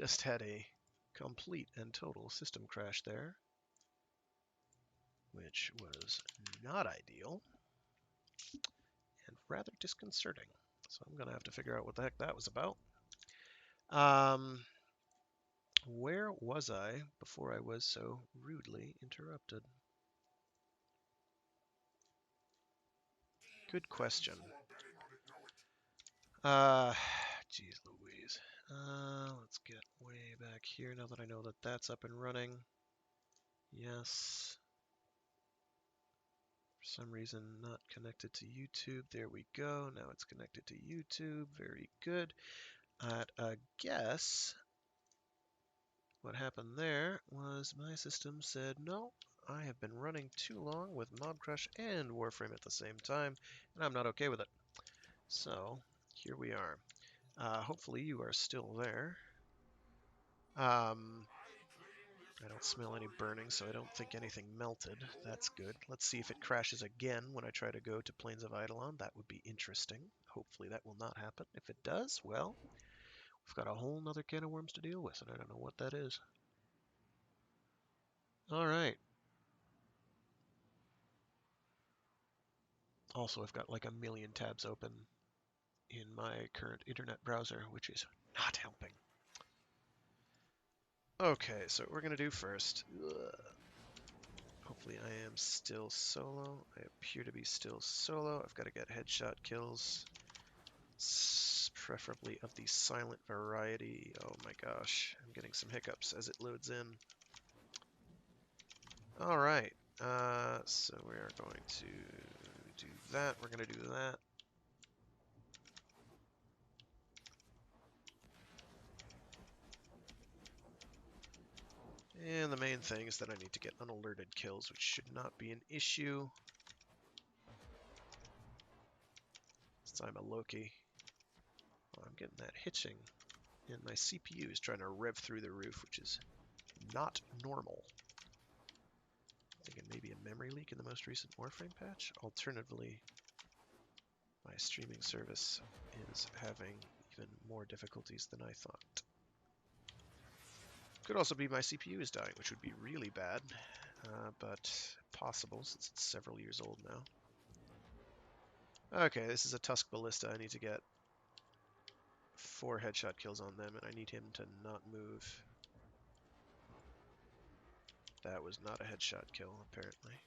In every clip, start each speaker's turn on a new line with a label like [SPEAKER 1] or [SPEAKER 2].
[SPEAKER 1] Just had a complete and total system crash there, which was not ideal and rather disconcerting. So I'm going to have to figure out what the heck that was about. Where was I before I was so rudely interrupted? Good question. Geez Louise. Let's get way back here now that I know that that's up and running. Yes. For some reason, not connected to YouTube. There we go. Now it's connected to YouTube. Very good. I guess what happened there was my system said, no, I have been running too long with Mob Crush and Warframe at the same time, and I'm not okay with it. So, here we are. Hopefully you are still there. I don't smell any burning, so I don't think anything melted. That's good. Let's see if it crashes again when I try to go to Plains of Eidolon. That would be interesting. Hopefully that will not happen. If it does, well, we've got a whole nother can of worms to deal with, and I don't know what that is. All right. Also, I've got like a million tabs open in my current internet browser, which is not helping. Okay, so what we're going to do first. Hopefully I am still solo. I appear to be still solo. I've got to get headshot kills, preferably of the silent variety. Oh my gosh, I'm getting some hiccups as it loads in. All right, so we are going to do that. We're going to do that. And the main thing is that I need to get unalerted kills, which should not be an issue. Since I'm a Loki. Oh, I'm getting that hitching. And my CPU is trying to rev through the roof, which is not normal. Thinking maybe a memory leak in the most recent Warframe patch. Alternatively, my streaming service is having even more difficulties than I thought. Could also be my CPU is dying, which would be really bad, but possible since it's several years old now. Okay, this is a Tusk Ballista. I need to get 4 headshot kills on them, and I need him to not move. That was not a headshot kill, apparently.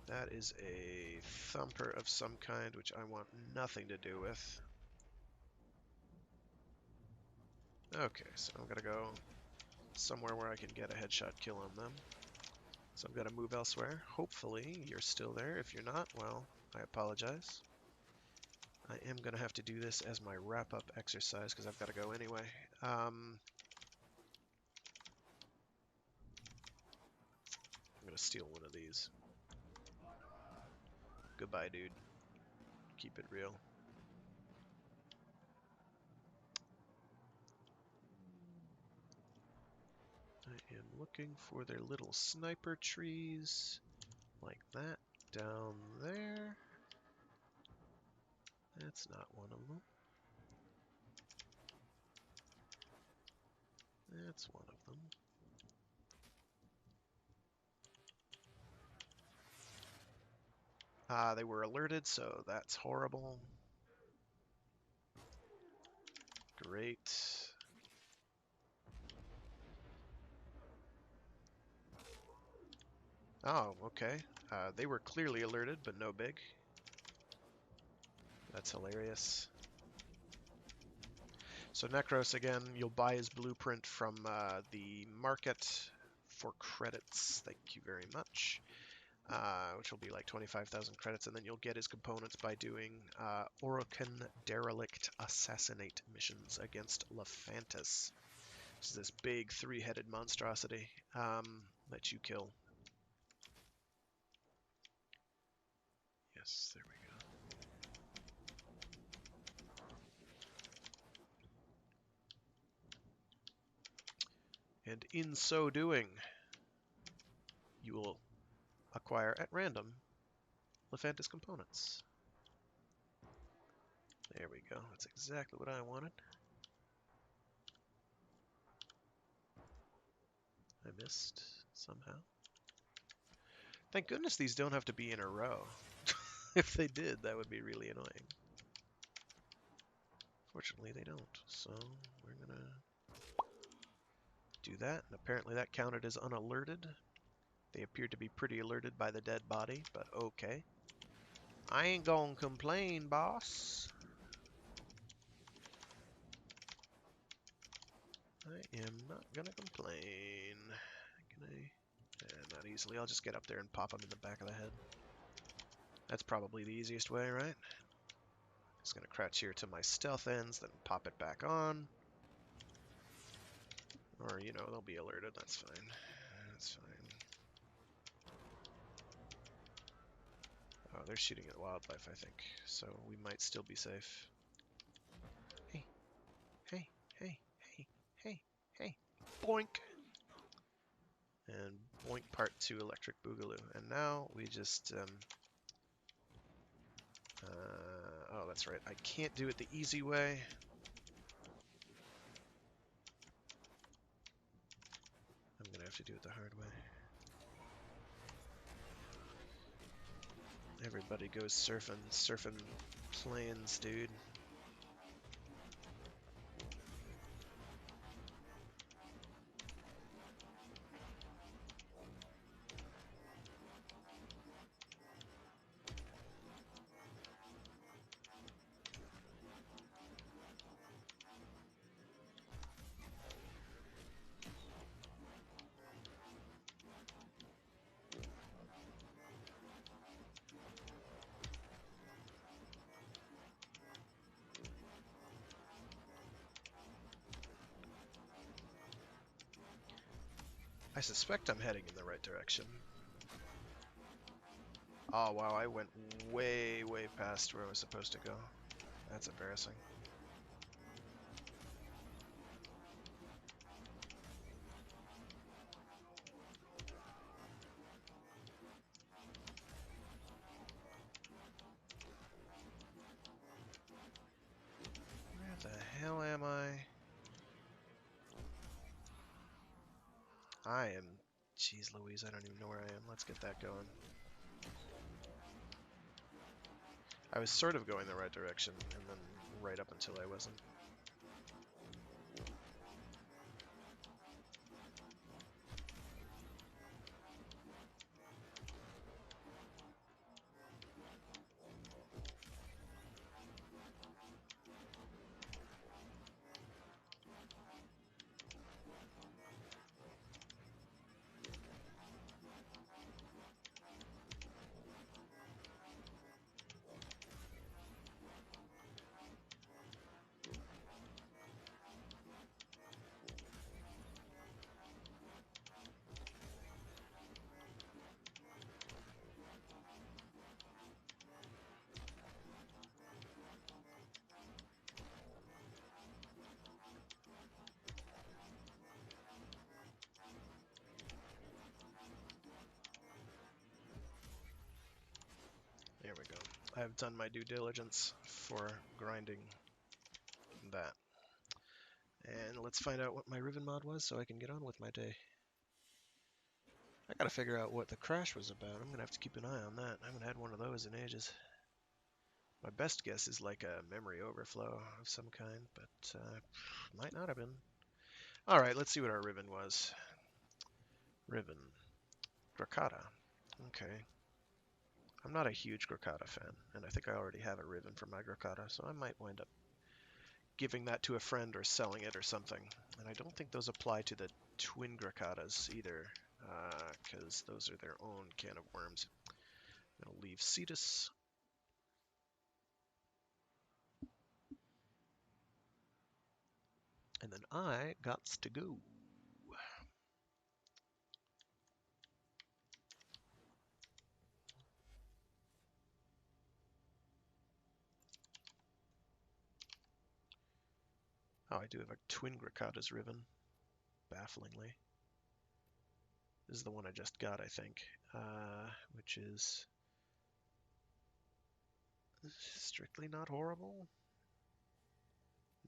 [SPEAKER 1] That is a thumper of some kind, which I want nothing to do with. Okay, so I'm gonna go somewhere where I can get a headshot kill on them. So I'm gonna move elsewhere. Hopefully you're still there. If you're not, well, I apologize. I am gonna have to do this as my wrap-up exercise because I've got to go anyway. I'm gonna steal one of these. Goodbye, dude. Keep it real. I am looking for their little sniper trees, like that, down there. That's not one of them. That's one of them. They were alerted, so that's horrible. Great. Oh, okay. They were clearly alerted, but no big. That's hilarious. So Necros, again, you'll buy his blueprint from the market for credits. Thank you very much. Which will be like 25,000 credits, and then you'll get his components by doing Orokin Derelict Assassinate missions against Lephantis. Which is this big 3-headed monstrosity that you kill. Yes, there we go. And in so doing, you will acquire at random Lephantis components. There we go. That's exactly what I wanted. I missed somehow. Thank goodness these don't have to be in a row. If they did, that would be really annoying. Fortunately, they don't. So we're gonna do that. And apparently that counted as unalerted. They appeared to be pretty alerted by the dead body, but okay. I ain't gonna complain, boss. I am not gonna complain. Can I? Not easily. I'll just get up there and pop him in the back of the head. That's probably the easiest way, right? Just gonna crouch here to my stealth ends, then pop it back on. Or, you know, they'll be alerted. That's fine. That's fine. Oh, they're shooting at wildlife, I think. So we might still be safe. Hey, hey, hey, hey, hey, hey. Boink! And boink part 2 electric boogaloo. And now we just, oh, that's right. I can't do it the easy way. I'm gonna have to do it the hard way. Everybody goes surfing planes, dude. I suspect I'm heading in the right direction. Oh wow, I went way, way past where I was supposed to go. That's embarrassing. Where the hell am I? I am... Jeez Louise, I don't even know where I am. Let's get that going. I was sort of going the right direction, and then right up until I wasn't. There we go. I've done my due diligence for grinding that. And let's find out what my Riven mod was so I can get on with my day. I gotta figure out what the crash was about. I'm gonna have to keep an eye on that. I haven't had one of those in ages. My best guess is like a memory overflow of some kind, but might not have been. Alright, let's see what our Riven was. Riven. Grakata. Okay. I'm not a huge Grakata fan, and I think I already have a Riven for my Grakata, so I might wind up giving that to a friend or selling it or something. And I don't think those apply to the twin Grakatas either, because those are their own can of worms. I'm going to leave Cetus. And then I got to go. Oh, I do have a twin Grakata's Riven, bafflingly. This is the one I just got, I think, which is strictly not horrible.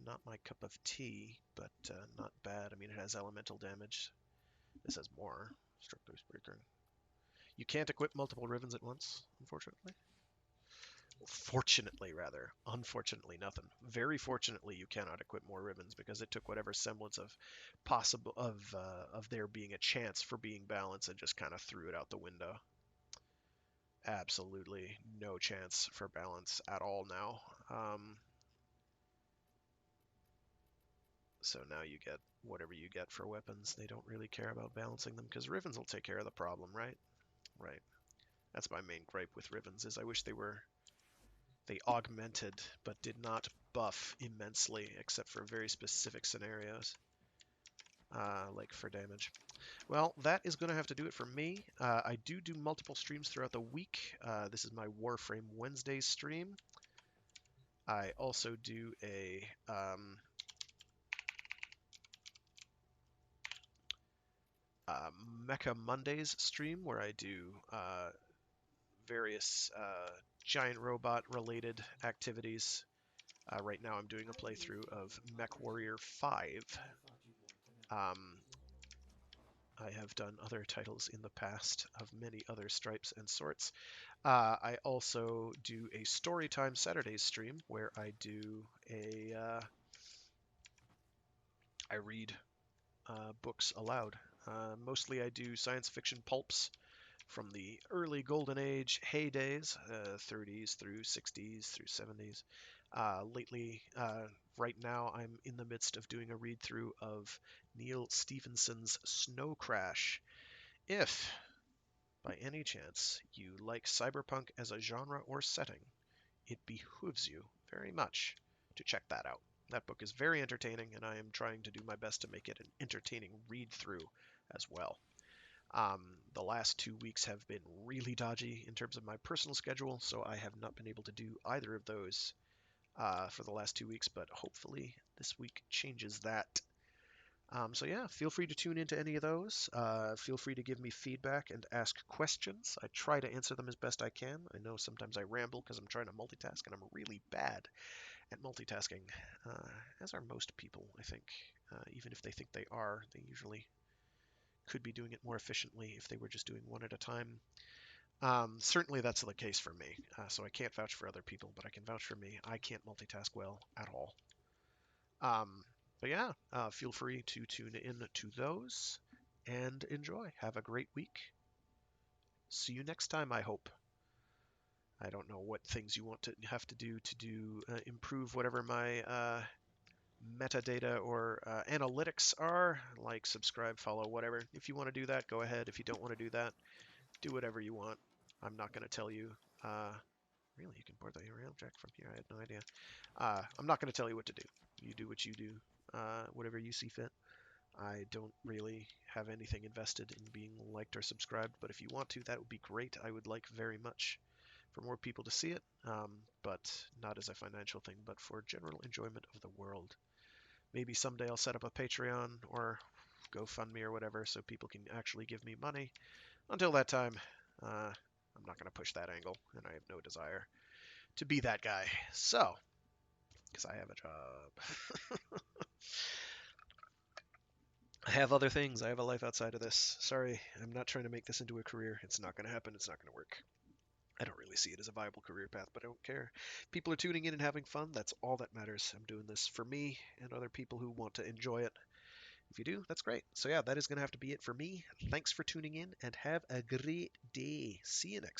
[SPEAKER 1] Not my cup of tea, but not bad. I mean, it has elemental damage. This has more. Strictly speaking. You can't equip multiple Rivens at once, unfortunately. Fortunately, rather. Unfortunately, nothing. Very fortunately, you cannot equip more Rivens because it took whatever semblance of possible of there being a chance for being balanced and just kind of threw it out the window. Absolutely no chance for balance at all now. So now you get whatever you get for weapons. They don't really care about balancing them because Rivens will take care of the problem, right? Right. That's my main gripe with Rivens is I wish they augmented but did not buff immensely except for very specific scenarios, like for damage. Well, that is going to have to do it for me. I do multiple streams throughout the week. This is my Warframe Wednesdays stream. I also do a Mecha Mondays stream where I do various giant robot related activities. Right now I'm doing a playthrough of Mech Warrior 5. Um, I have done other titles in the past of many other stripes and sorts. I also do a Storytime Saturdays stream where I read books aloud. Mostly I do science fiction pulps from the early Golden Age heydays, 30s through 60s through 70s. Lately, right now, I'm in the midst of doing a read through of Neil Stephenson's Snow Crash. If, by any chance, you like cyberpunk as a genre or setting, it behooves you very much to check that out. That book is very entertaining, and I am trying to do my best to make it an entertaining read through as well. The last 2 weeks have been really dodgy in terms of my personal schedule, so I have not been able to do either of those for the last 2 weeks, but hopefully this week changes that. So yeah, feel free to tune into any of those. Feel free to give me feedback and ask questions. I try to answer them as best I can. I know sometimes I ramble because I'm trying to multitask, and I'm really bad at multitasking, as are most people, I think. Even if they think they are, they usually could be doing it more efficiently if they were just doing one at a time. Certainly that's the case for me. So I can't vouch for other people, but I can vouch for me. I can't multitask well at all. Um, but yeah, feel free to tune in to those and enjoy. Have a great week. See you next time, I hope. I don't know what things you want to have to do improve whatever my metadata or analytics are, like subscribe, follow, whatever. If you want to do that, go ahead. If you don't want to do that, do whatever you want. I'm not going to tell you. Really, you can board the Railjack from here. I had no idea. I'm not going to tell you what to do. You do what you do, whatever you see fit. I don't really have anything invested in being liked or subscribed, but if you want to, that would be great. I would like very much for more people to see it, but not as a financial thing, but for general enjoyment of the world. Maybe someday I'll set up a Patreon or GoFundMe or whatever so people can actually give me money. Until that time, I'm not going to push that angle, and I have no desire to be that guy. So, because I have a job. I have other things. I have a life outside of this. Sorry, I'm not trying to make this into a career. It's not going to happen. It's not going to work. I don't really see it as a viable career path, but I don't care. People are tuning in and having fun. That's all that matters. I'm doing this for me and other people who want to enjoy it. If you do, that's great. So yeah, that is going to have to be it for me. Thanks for tuning in and have a great day. See you next